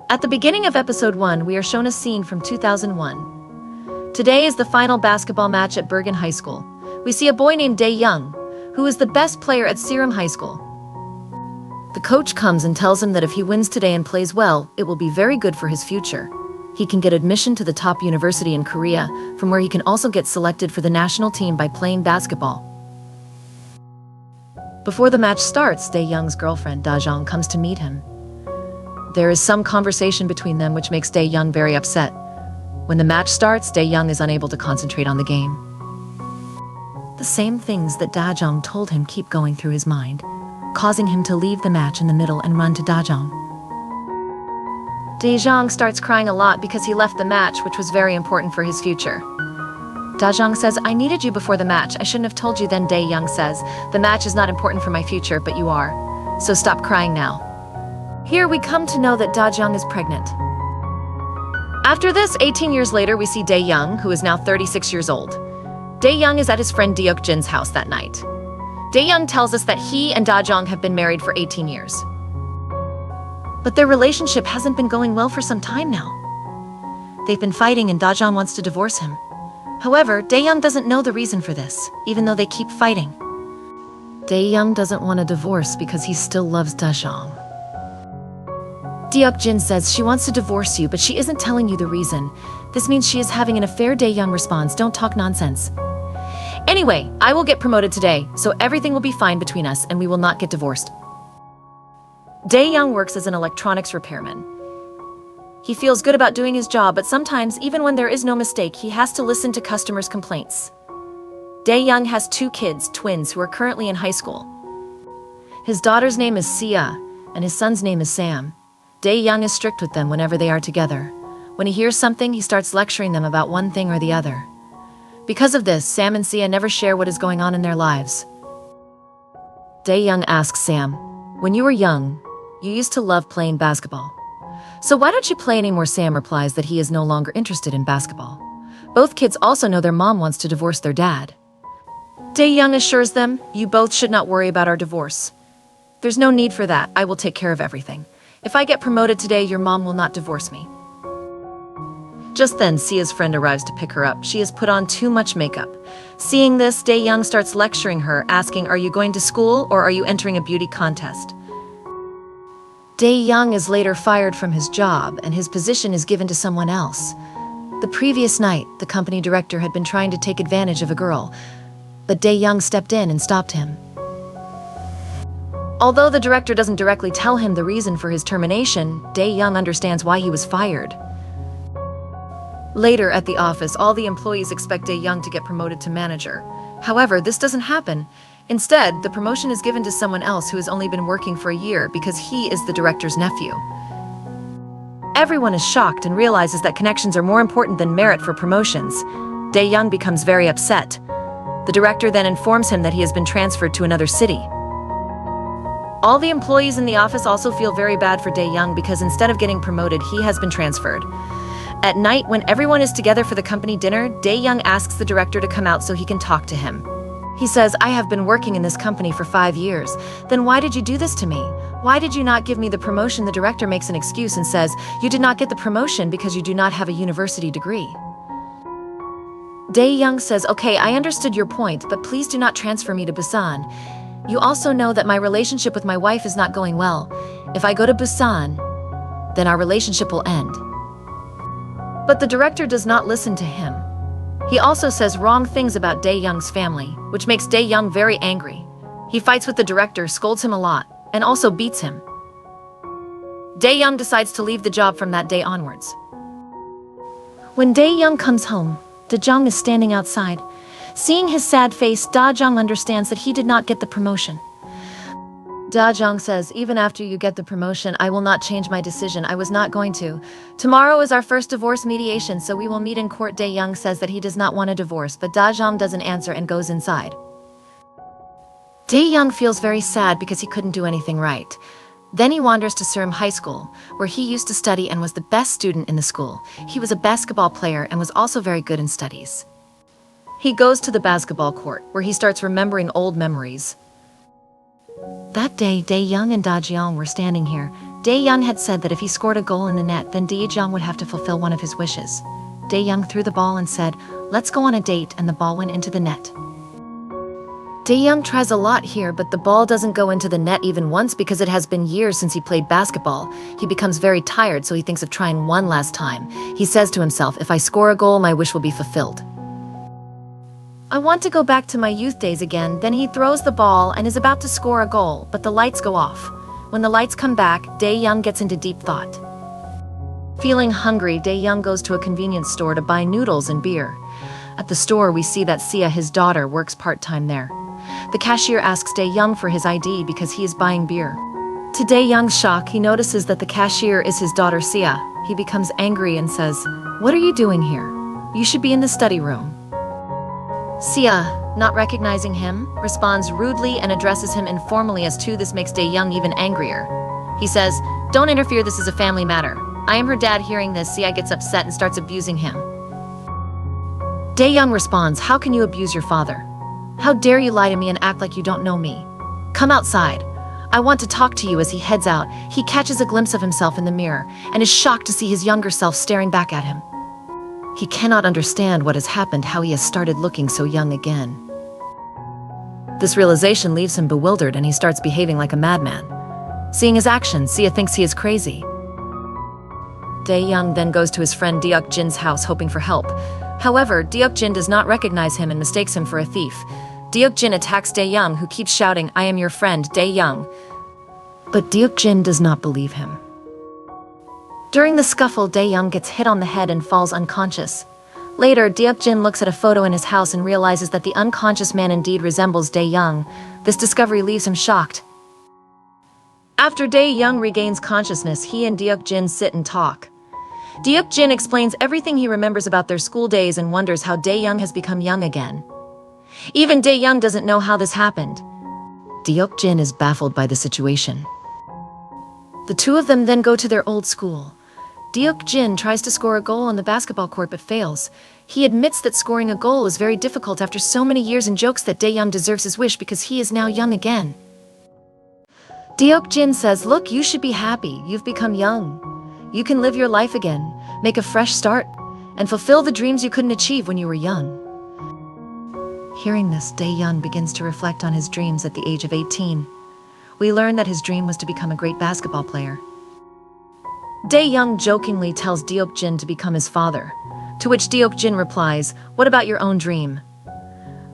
At the beginning of episode 1, we are shown a scene from 2001. Today is the final basketball match at Bergen High School. We see a boy named Dae Young, who is the best player at Serum High School. The coach comes and tells him that if he wins today and plays well, it will be very good for his future. He can get admission to the top university in Korea, from where he can also get selected for the national team by playing basketball. Before the match starts, Dae Young's girlfriend, Da-jong, comes to meet him. There is some conversation between them which makes Dae Young very upset. When the match starts, Dae Young is unable to concentrate on the game. The same things that Da-jong told him keep going through his mind, causing him to leave the match in the middle and run to Da-jong. Dae Young starts crying a lot because he left the match, which was very important for his future. Da-jong says, "I needed you before the match. I shouldn't have told you then." Dae Young says, "The match is not important for my future, but you are. So stop crying now." Here we come to know that Da-jong is pregnant. After this, 18 years later, we see Dae Young, who is now 36 years old. Dae Young is at his friend Deok Jin's house that night. Dae Young tells us that he and Da-jong have been married for 18 years. But their relationship hasn't been going well for some time now. They've been fighting and Da-jong wants to divorce him. However, Dae Young doesn't know the reason for this, even though they keep fighting. Dae Young doesn't want a divorce because he still loves Da-jong. Deok Jin says she wants to divorce you, but she isn't telling you the reason. This means she is having an affair. Dae Young responds, "Don't talk nonsense. Anyway, I will get promoted today, so everything will be fine between us and we will not get divorced." Dae Young works as an electronics repairman. He feels good about doing his job, but sometimes, even when there is no mistake, he has to listen to customers' complaints. Dae Young has 2 kids, twins, who are currently in high school. His daughter's name is Sia, and his son's name is Sam. Dae Young is strict with them whenever they are together. When he hears something, he starts lecturing them about one thing or the other. Because of this, Sam and Sia never share what is going on in their lives. Dae Young asks Sam, "When you were young, you used to love playing basketball. So why don't you play anymore?" Sam replies that he is no longer interested in basketball. Both kids also know their mom wants to divorce their dad. Dae Young assures them, "You both should not worry about our divorce. There's no need for that. I will take care of everything. If I get promoted today, your mom will not divorce me." Just then, Sia's friend arrives to pick her up. She has put on too much makeup. Seeing this, Dae Young starts lecturing her, asking, "Are you going to school or are you entering a beauty contest?" Dae Young is later fired from his job and his position is given to someone else. The previous night, the company director had been trying to take advantage of a girl, but Dae Young stepped in and stopped him. Although the director doesn't directly tell him the reason for his termination, Dae Young understands why he was fired. Later at the office, all the employees expect Dae Young to get promoted to manager. However, this doesn't happen. Instead, the promotion is given to someone else who has only been working for a year because he is the director's nephew. Everyone is shocked and realizes that connections are more important than merit for promotions. Dae Young becomes very upset. The director then informs him that he has been transferred to another city. All the employees in the office also feel very bad for Dae Young because instead of getting promoted, he has been transferred. At night, when everyone is together for the company dinner, Dae Young asks the director to come out so he can talk to him. He says, "I have been working in this company for 5 years. Then why did you do this to me? Why did you not give me the promotion?" The director makes an excuse and says, "You did not get the promotion because you do not have a university degree." Dae Young says, "Okay, I understood your point, but please do not transfer me to Busan. You also know that my relationship with my wife is not going well. If I go to Busan, then our relationship will end." But the director does not listen to him. He also says wrong things about Dae Young's family, which makes Dae Young very angry. He fights with the director, scolds him a lot, and also beats him. Dae Young decides to leave the job from that day onwards. When Dae Young comes home, Da-jong is standing outside. Seeing his sad face, Da-jong understands that he did not get the promotion. Da-jong says, "Even after you get the promotion, I will not change my decision. I was not going to. Tomorrow is our first divorce mediation, so we will meet in court." Dae Young says that he does not want a divorce, but Da-jong doesn't answer and goes inside. Dae Young feels very sad because he couldn't do anything right. Then he wanders to Serum High School, where he used to study and was the best student in the school. He was a basketball player and was also very good in studies. He goes to the basketball court, where he starts remembering old memories. That day, Dae Young and Da-jeong were standing here. Dae-young had said that if he scored a goal in the net, then Dae-jung would have to fulfill one of his wishes. Dae-young threw the ball and said, "Let's go on a date," and the ball went into the net. Dae-young tries a lot here, but the ball doesn't go into the net even once because it has been years since he played basketball. He becomes very tired, so he thinks of trying one last time. He says to himself, "If I score a goal, my wish will be fulfilled. I want to go back to my youth days again." Then he throws the ball and is about to score a goal, but the lights go off. When the lights come back, Dae-young gets into deep thought. Feeling hungry, Dae-young goes to a convenience store to buy noodles and beer. At the store, we see that Sia, his daughter, works part-time there. The cashier asks Dae-young for his ID because he is buying beer. To Dae-young's shock, he notices that the cashier is his daughter Sia. He becomes angry and says, "What are you doing here? You should be in the study room." Sia, not recognizing him, responds rudely and addresses him informally as to. This makes Dae-young even angrier. He says, "Don't interfere, this is a family matter." I am her dad. Hearing this, Sia gets upset and starts abusing him. Dae-young responds, "How can you abuse your father? How dare you lie to me and act like you don't know me? Come outside. I want to talk to you." As he heads out, he catches a glimpse of himself in the mirror and is shocked to see his younger self staring back at him. He cannot understand what has happened, how he has started looking so young again. This realization leaves him bewildered and he starts behaving like a madman. Seeing his actions, Sia thinks he is crazy. Dae-young then goes to his friend Deok-jin's house hoping for help. However, Deok-jin does not recognize him and mistakes him for a thief. Deok-jin attacks Dae-young, who keeps shouting, "I am your friend, Dae-young." But Deok-jin does not believe him. During the scuffle, Dae-young gets hit on the head and falls unconscious. Later, Deok-jin looks at a photo in his house and realizes that the unconscious man indeed resembles Dae-young. This discovery leaves him shocked. After Dae-young regains consciousness, he and Deok-jin sit and talk. Deok-jin explains everything he remembers about their school days and wonders how Dae-young has become young again. Even Dae-young doesn't know how this happened. Deok-jin is baffled by the situation. The two of them then go to their old school. Deok-jin tries to score a goal on the basketball court but fails. He admits that scoring a goal is very difficult after so many years and jokes that Dae-young deserves his wish because he is now young again. Deok-jin says, "Look, you should be happy. You've become young. You can live your life again, make a fresh start, and fulfill the dreams you couldn't achieve when you were young." Hearing this, Dae-young begins to reflect on his dreams at the age of 18. We learn that his dream was to become a great basketball player. Dae-young jokingly tells Deok-jin to become his father, to which Deok-jin replies, "What about your own dream?"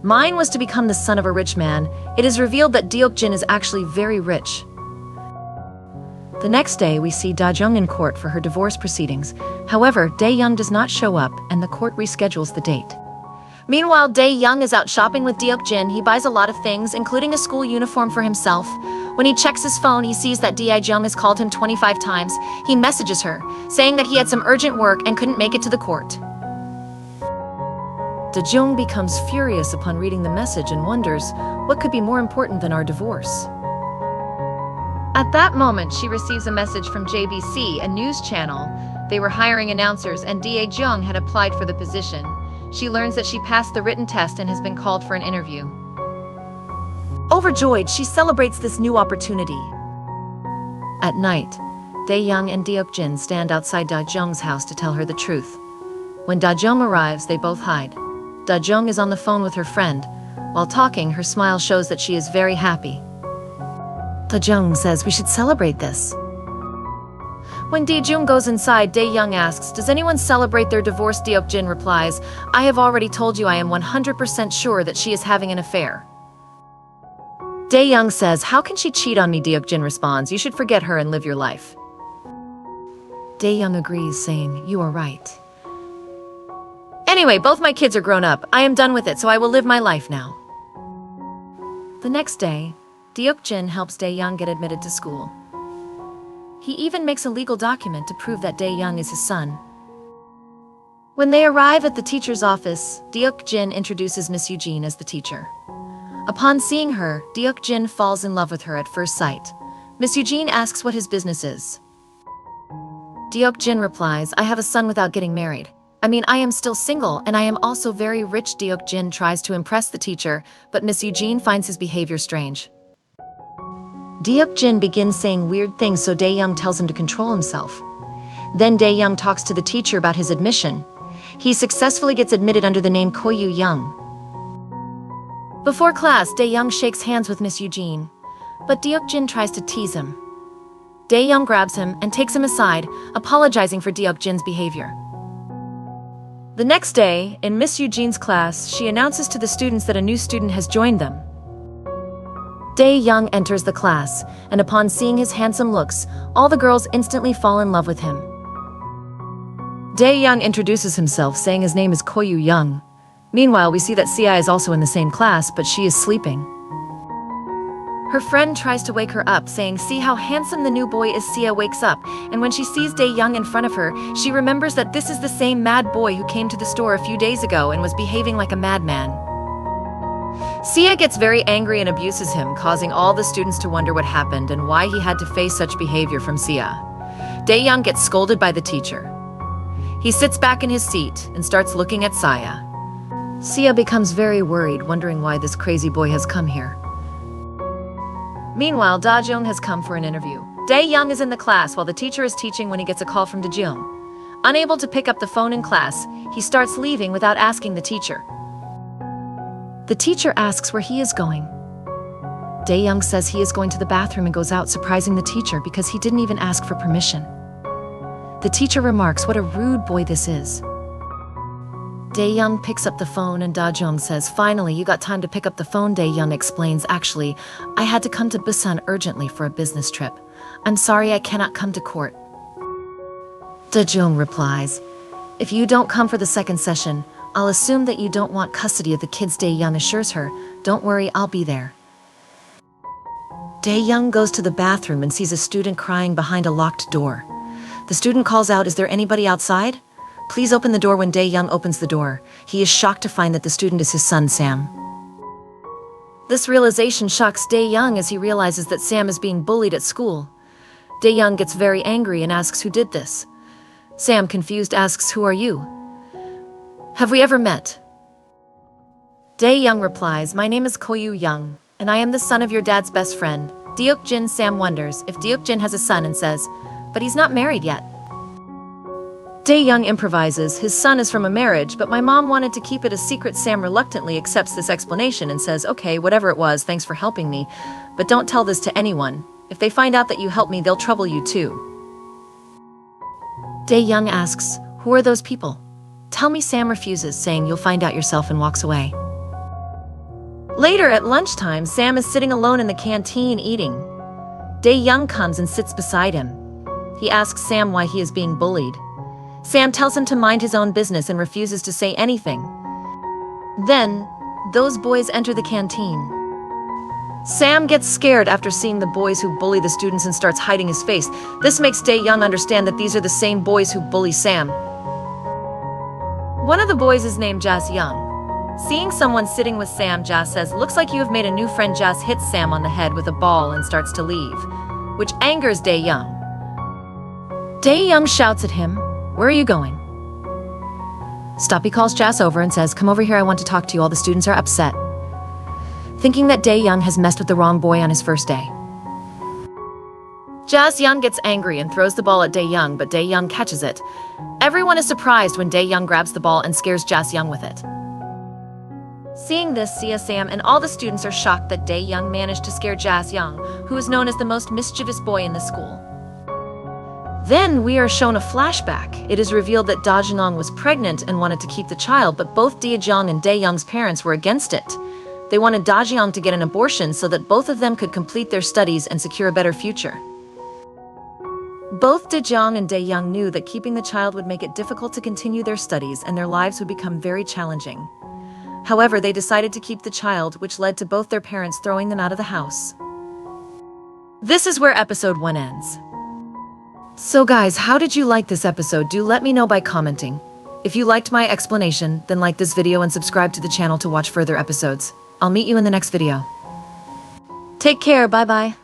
"Mine was to become the son of a rich man." It is revealed that Deok-jin is actually very rich. The next day, we see Da-jung in court for her divorce proceedings. However, Dae-young does not show up, and the court reschedules the date. Meanwhile, Dae-young is out shopping with Deok-jin. He buys a lot of things, including a school uniform for himself. When he checks his phone, he sees that Da-jung has called him 25 times. He messages her, saying that he had some urgent work and couldn't make it to the court. Da-jung becomes furious upon reading the message and wonders, what could be more important than our divorce? At that moment, she receives a message from JBC, a news channel. They were hiring announcers and Da-jung had applied for the position. She learns that she passed the written test and has been called for an interview. Overjoyed, she celebrates this new opportunity. At night, Dae-young and Deok-jin stand outside Da-jung's house to tell her the truth. When Da-jung arrives, they both hide. Da-jung is on the phone with her friend. While talking, her smile shows that she is very happy. Da-jung says we should celebrate this. When Dae-jung goes inside, Dae-young asks, "Does anyone celebrate their divorce?" Deok-jin replies, "I have already told you I am 100% sure that she is having an affair." Dae-young says, "How can she cheat on me?" Deok-jin responds, "You should forget her and live your life." Dae-young agrees, saying, "You are right. Anyway, both my kids are grown up. I am done with it, so I will live my life now." The next day, Deok-jin helps Dae-young get admitted to school. He even makes a legal document to prove that Dae-young is his son. When they arrive at the teacher's office, Deok-jin introduces Miss Eugene as the teacher. Upon seeing her, Deok-jin falls in love with her at first sight. Miss Eugene asks what his business is. Deok-jin replies, "I have a son without getting married. I am still single, and I am also very rich." Deok-jin tries to impress the teacher, but Miss Eugene finds his behavior strange. Deok-jin begins saying weird things, so Dae-young tells him to control himself. Then Dae-young talks to the teacher about his admission. He successfully gets admitted under the name Koyu-young. Before class, Dae-young shakes hands with Miss Eugene, but Deok-jin tries to tease him. Dae-young grabs him and takes him aside, apologizing for Deok-jin's behavior. The next day, in Miss Eugene's class, she announces to the students that a new student has joined them. Dae-young enters the class, and upon seeing his handsome looks, all the girls instantly fall in love with him. Dae-young introduces himself, saying his name is Koyu-young. Meanwhile, we see that Sia is also in the same class, but she is sleeping. Her friend tries to wake her up, saying, "See how handsome the new boy is." Sia wakes up, and when she sees Dae-young in front of her, she remembers that this is the same mad boy who came to the store a few days ago and was behaving like a madman. Sia gets very angry and abuses him, causing all the students to wonder what happened and why he had to face such behavior from Sia. Dae-young gets scolded by the teacher. He sits back in his seat and starts looking at Sia. Sia becomes very worried, wondering why this crazy boy has come here. Meanwhile, Da-jung has come for an interview. Dae-young is in the class while the teacher is teaching when he gets a call from Da-jung. Unable to pick up the phone in class, he starts leaving without asking the teacher. The teacher asks where he is going. Dae-young says he is going to the bathroom and goes out, surprising the teacher because he didn't even ask for permission. The teacher remarks what a rude boy this is. Dae-young picks up the phone and Da-jung says, "Finally, you got time to pick up the phone." Dae-young explains, "Actually, I had to come to Busan urgently for a business trip. I'm sorry I cannot come to court." Da-jung replies, "If you don't come for the second session, I'll assume that you don't want custody of the kids." Dae-young assures her, "Don't worry, I'll be there." Dae-young goes to the bathroom and sees a student crying behind a locked door. The student calls out, "Is there anybody outside? Please open the door." When Dae-young opens the door, he is shocked to find that the student is his son, Sam. This realization shocks Dae-young as he realizes that Sam is being bullied at school. Dae-young gets very angry and asks who did this. Sam, confused, asks, "Who are you? Have we ever met?" Dae-young replies, "My name is Koyu-young, and I am the son of your dad's best friend, Deok-jin." Sam wonders if Deok-jin has a son and says, "But he's not married yet." Dae-young improvises, "His son is from a marriage, but my mom wanted to keep it a secret." Sam reluctantly accepts this explanation and says, "Okay, whatever it was, thanks for helping me, but don't tell this to anyone. If they find out that you helped me, they'll trouble you too." Dae-young asks, "Who are those people? Tell me." Sam refuses, saying, "You'll find out yourself," and walks away. Later at lunchtime, Sam is sitting alone in the canteen eating. Dae-young comes and sits beside him. He asks Sam why he is being bullied. Sam tells him to mind his own business and refuses to say anything. Then, those boys enter the canteen. Sam gets scared after seeing the boys who bully the students and starts hiding his face. This makes Dae-young understand that these are the same boys who bully Sam. One of the boys is named Jas-young. Seeing someone sitting with Sam, Jas says, "Looks like you have made a new friend." Jas hits Sam on the head with a ball and starts to leave, which angers Dae-young. Dae-young shouts at him, "Where are you going?" Stop. He calls Jas over and says, "Come over here, I want to talk to you." All the students are upset, thinking that Dae-young has messed with the wrong boy on his first day. Jas-young gets angry and throws the ball at Dae-young, but Dae-young catches it. Everyone is surprised when Dae-young grabs the ball and scares Jas-young with it. Seeing this, Sia, Sam, and all the students are shocked that Dae-young managed to scare Jas-young, who is known as the most mischievous boy in the school. Then we are shown a flashback. It is revealed that Da-jung was pregnant and wanted to keep the child, but both Da-jung and Dae-young's parents were against it. They wanted Da-jung to get an abortion so that both of them could complete their studies and secure a better future. Both Da-jung and Dae-young knew that keeping the child would make it difficult to continue their studies and their lives would become very challenging. However, they decided to keep the child, which led to both their parents throwing them out of the house. This is where episode 1 ends. So guys, how did you like this episode? Do let me know by commenting. If you liked my explanation, then like this video and subscribe to the channel to watch further episodes. I'll meet you in the next video. Take care, bye bye.